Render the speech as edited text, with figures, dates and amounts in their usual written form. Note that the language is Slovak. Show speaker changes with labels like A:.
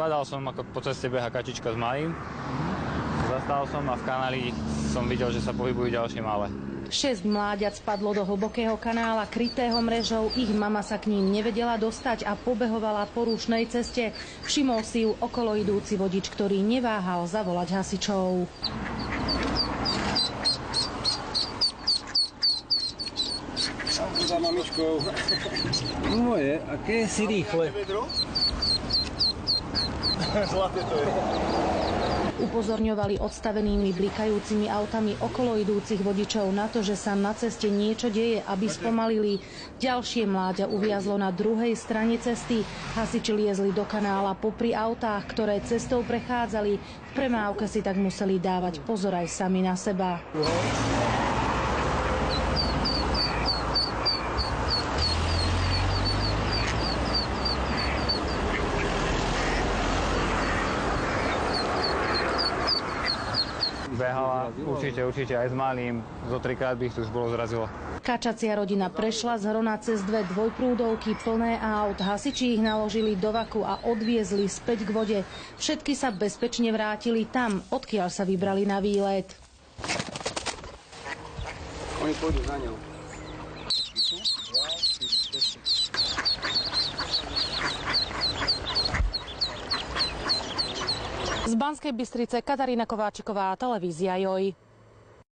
A: Hľadal som, ako po ceste beha kačička s malým. Zastal som a v kanáli som videl, že sa pohybujú ďalšie malé.
B: 6 mláďat spadlo do hlbokého kanála krytého mrežou. Ich mama sa k ním nevedela dostať a pobehovala po rušnej ceste. Všimol si ju okolo idúci vodič, ktorý neváhal zavolať hasičov.
C: Za mamičkou. Moje, aké si rýchle. Zlaté to je.
B: Upozorňovali odstavenými blikajúcimi autami okolo idúcich vodičov na to, že sa na ceste niečo deje, aby spomalili. Ďalšie mláďa uviazlo na druhej strane cesty. Hasiči liezli do kanála popri autách, ktoré cestou prechádzali. V premávke si tak museli dávať pozor aj sami na seba.
A: Behala, určite aj s malým, zo 3-krát by ich tu už bolo zrazilo.
B: Kačacia rodina prešla z Hrona cez 2 dvojprúdovky plné aut. Hasiči ich naložili do vaku a odviezli späť k vode. Všetky sa bezpečne vrátili tam, odkiaľ sa vybrali na výlet.
C: Oni pôjdu za ňou.
B: Z Banskej Bystrice Katarína Kováčiková, televízia JOJ.